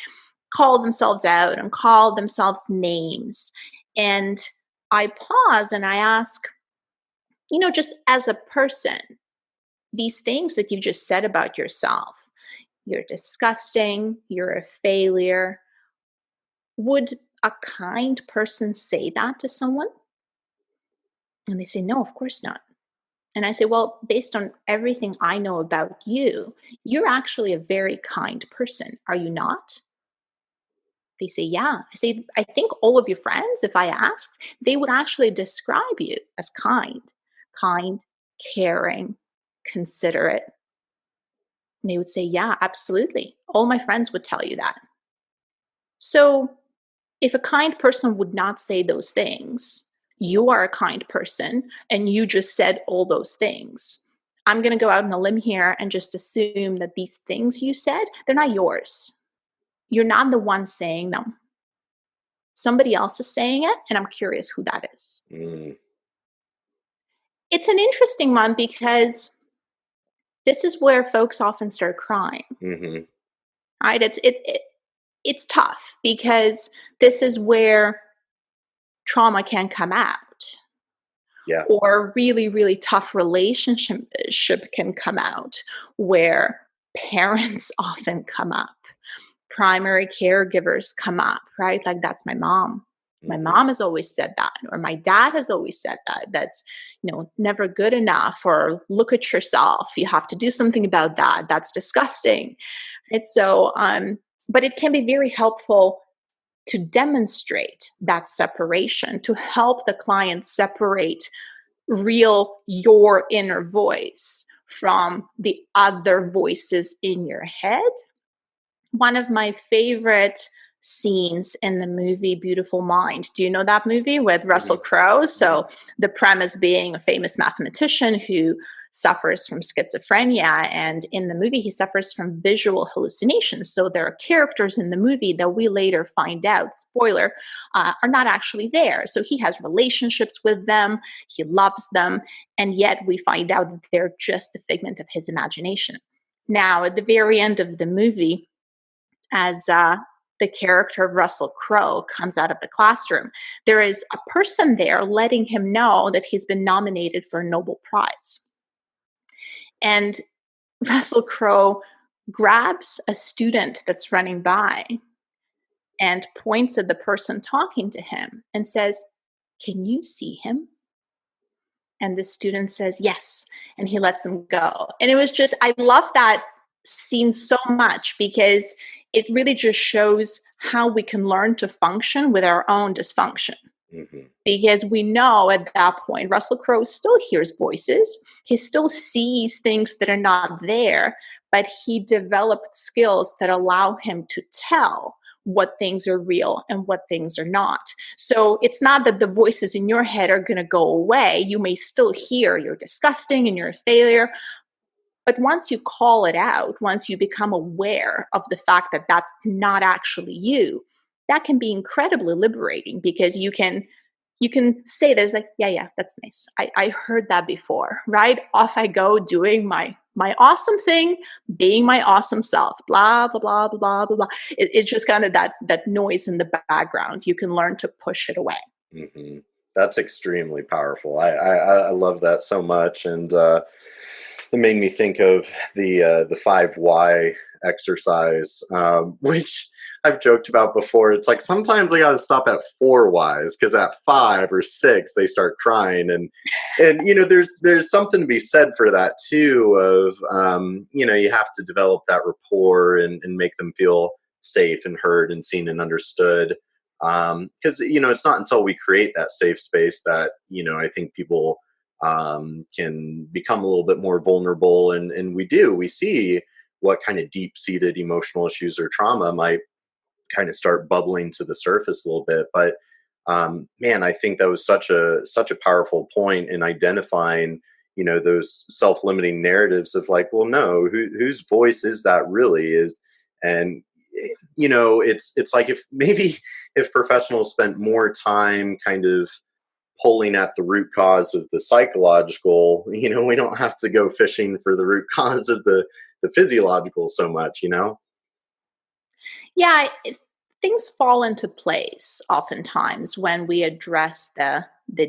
call themselves out and call themselves names. And I pause and I ask, just as a person, these things that you just said about yourself, you're disgusting, you're a failure. Would a kind person say that to someone? And they say, no, of course not. And I say, well, based on everything I know about you, you're actually a very kind person. Are you not? They say, yeah. I say, I think all of your friends, if I asked, they would actually describe you as kind, caring, considerate. And they would say, yeah, absolutely. All my friends would tell you that. So if a kind person would not say those things, you are a kind person and you just said all those things. I'm going to go out on a limb here and just assume that these things you said, they're not yours. You're not the one saying them. Somebody else is saying it, and I'm curious who that is. mm, It's an interesting one because this is where folks often start crying, hmm right? It's tough because this is where trauma can come out, Yeah. or really, really tough relationship can come out, where parents often come up, primary caregivers come up, right? Like, that's my mom. My hmm mom has always said that, or my dad has always said that. That's, never good enough, or look at yourself. You have to do something about that. That's disgusting. Right? So, but it can be very helpful to demonstrate that separation, to help the client separate your inner voice from the other voices in your head. One of my favorite scenes in the movie Beautiful Mind. Do you know that movie with Russell hmm Crowe? hmm So the premise being a famous mathematician who suffers from schizophrenia, and in the movie he suffers from visual hallucinations. So there are characters in the movie that we later find out, spoiler, are not actually there. So he has relationships with them, he loves them, and yet we find out that they're just a figment of his imagination. Now, at the very end of the movie, as the character of Russell Crowe comes out of the classroom, there is a person there letting him know that he's been nominated for a Nobel Prize. And Russell Crowe grabs a student that's running by and points at the person talking to him and says, "Can you see him?" And the student says, "Yes." And he lets them go. And it was just, I love that scene so much because it really just shows how we can learn to function with our own dysfunction. hmm Because we know at that point, Russell Crowe still hears voices, he still sees things that are not there, but he developed skills that allow him to tell what things are real and what things are not. So it's not that the voices in your head are going to go away. You may still hear you're disgusting and you're a failure. But once you call it out, once you become aware of the fact that that's not actually you, that can be incredibly liberating because you can say there's like, yeah, that's nice. I heard that before, right? Off I go doing my awesome thing, being my awesome self, blah, blah, blah, blah, blah, blah, blah. It's just kind of that noise in the background. You can learn to push it away. hmm That's extremely powerful. I love that so much, and it made me think of the 5 why exercise, which I've joked about before. It's like sometimes I got to stop at 4 whys because at 5 or 6 they start crying, and there's something to be said for that too. Of you have to develop that rapport and make them feel safe and heard and seen and understood. Because it's not until we create that safe space that I think people can become a little bit more vulnerable, and we see what kind of deep-seated emotional issues or trauma might kind of start bubbling to the surface a little bit. But man, I think that was such a powerful point in identifying those self-limiting narratives of like, well, no, whose voice is that really is. And it's like if professionals spent more time kind of pulling at the root cause of the psychological, we don't have to go fishing for the root cause of the physiological so much. Yeah, things fall into place oftentimes when we address the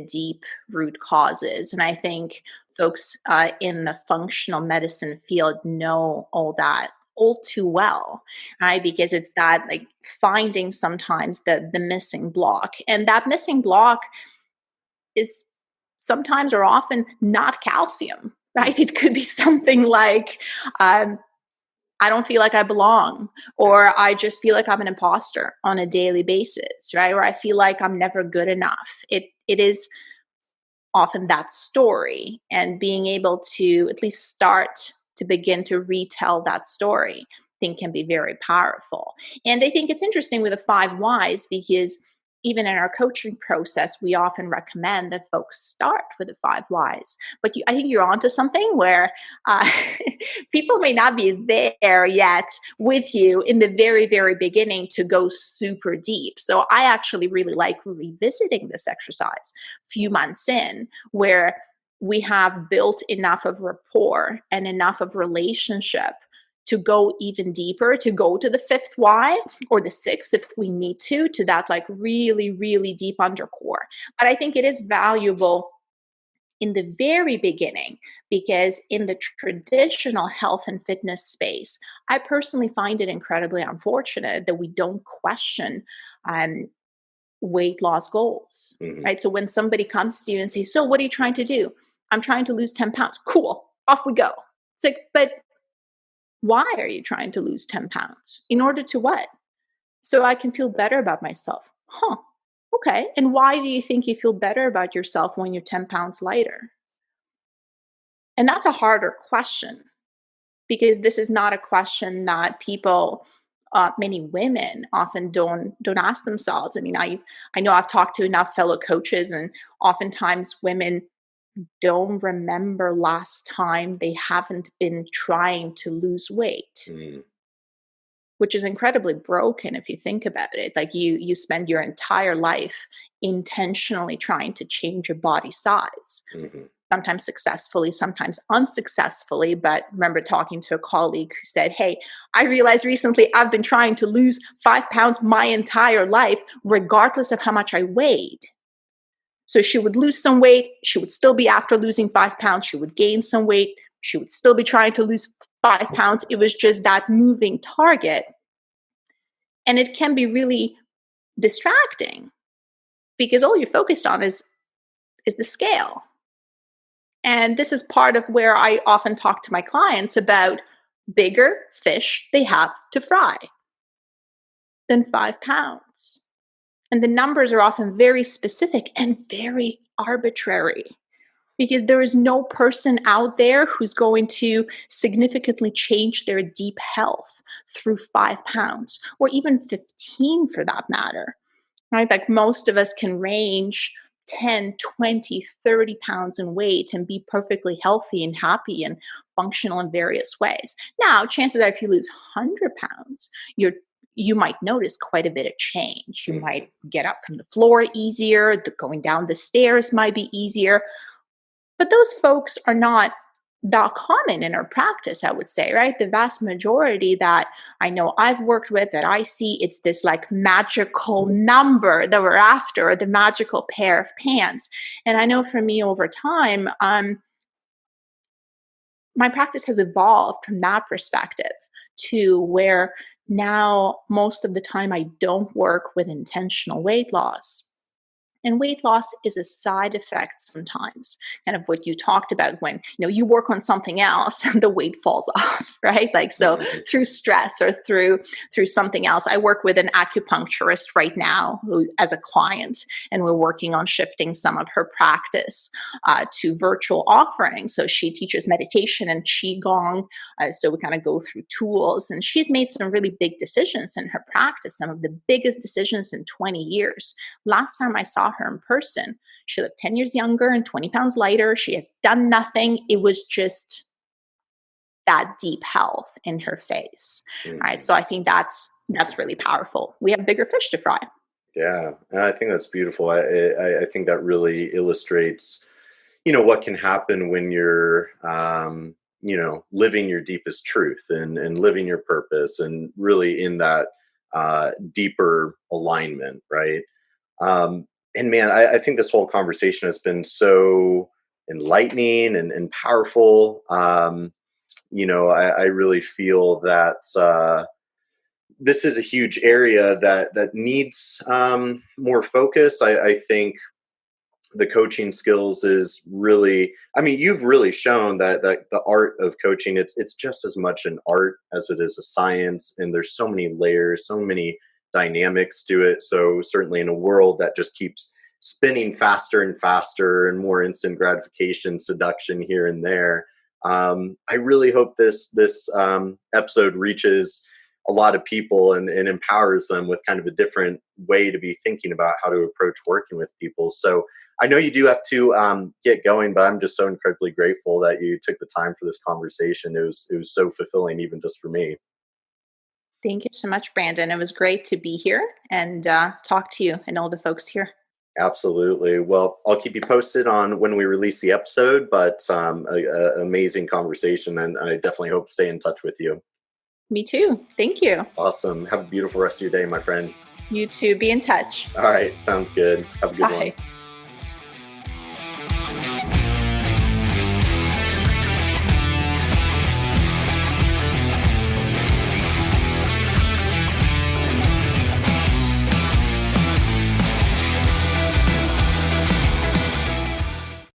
deep root causes, and I think folks in the functional medicine field know all that all too well, right? Because it's that like finding sometimes the missing block, and that missing block is sometimes or often not calcium, right? It could be something like I don't feel like I belong, or I just feel like I'm an imposter on a daily basis, right? Or I feel like I'm never good enough. It is often that story, and being able to at least start to begin to retell that story, I think can be very powerful. And I think it's interesting with the 5 whys because even in our coaching process, we often recommend that folks start with the 5 whys. But I think you're onto something where people may not be there yet with you in the very, very beginning to go super deep. So I actually really like revisiting this exercise a few months in, where we have built enough of rapport and enough of relationship to go even deeper, to go to the 5th why or the 6th if we need to that like really, really deep undercore. But I think it is valuable in the very beginning, because in the traditional health and fitness space, I personally find it incredibly unfortunate that we don't question weight loss goals, right? So when somebody comes to you and says, so what are you trying to do? I'm trying to lose 10 pounds. Cool, off we go. It's like, but why are you trying to lose 10 pounds? In order to what? So I can feel better about myself. Huh. Okay. And why do you think you feel better about yourself when you're 10 pounds lighter? And that's a harder question, because this is not a question that people, many women often don't ask themselves. I mean, I know I've talked to enough fellow coaches, and oftentimes women don't remember last time they haven't been trying to lose weight, which is incredibly broken if you think about it. Like you spend your entire life intentionally trying to change your body size, sometimes successfully, sometimes unsuccessfully. But remember talking to a colleague who said, hey, I realized recently I've been trying to lose 5 pounds my entire life, regardless of how much I weighed. So she would lose some weight. She would still be after losing 5 pounds. She would gain some weight. She would still be trying to lose 5 pounds. It was just that moving target. And it can be really distracting because all you're focused on is the scale. And this is part of where I often talk to my clients about bigger fish they have to fry than 5 pounds. And the numbers are often very specific and very arbitrary, because there is no person out there who's going to significantly change their deep health through 5 pounds, or even 15 for that matter, right? Like most of us can range 10, 20, 30 pounds in weight and be perfectly healthy and happy and functional in various ways. Now, chances are if you lose 100 pounds, you might notice quite a bit of change. You might get up from the floor easier, going down the stairs might be easier. But those folks are not that common in our practice, I would say, right? The vast majority that I know I've worked with, that I see, it's this like magical number that we're after, the magical pair of pants. And I know for me over time, my practice has evolved from that perspective to where Now, most of the time, I don't work with intentional weight loss. And weight loss is a side effect sometimes, kind of what you talked about when, you work on something else and the weight falls off, right? Like, so through stress or through something else. I work with an acupuncturist right now as a client, and we're working on shifting some of her practice to virtual offerings. So she teaches meditation and qigong. So we kind of go through tools, and she's made some really big decisions in her practice, some of the biggest decisions in 20 years. Last time I saw her in person, she looked 10 years younger and 20 pounds lighter. She has done nothing. It was just that deep health in her face. Right. So I think that's really powerful. We have bigger fish to fry. Yeah. And I think that's beautiful. I think that really illustrates, what can happen when you're, living your deepest truth and living your purpose and really in that deeper alignment. Right. And man, I think this whole conversation has been so enlightening and powerful. I really feel that this is a huge area that needs more focus. I think the coaching skills is really, you've really shown that the art of coaching, it's just as much an art as it is a science. And there's so many layers, so many dynamics to it. So certainly in a world that just keeps spinning faster and faster and more instant gratification, seduction here and there, I really hope this episode reaches a lot of people and empowers them with kind of a different way to be thinking about how to approach working with people. So I know you do have to get going, but I'm just so incredibly grateful that you took the time for this conversation. It was so fulfilling, even just for me. Thank you so much, Brandon. It was great to be here and talk to you and all the folks here. Absolutely. Well, I'll keep you posted on when we release the episode, but amazing conversation, and I definitely hope to stay in touch with you. Me too. Thank you. Awesome. Have a beautiful rest of your day, my friend. You too. Be in touch. All right. Sounds good. Have a good one. Bye.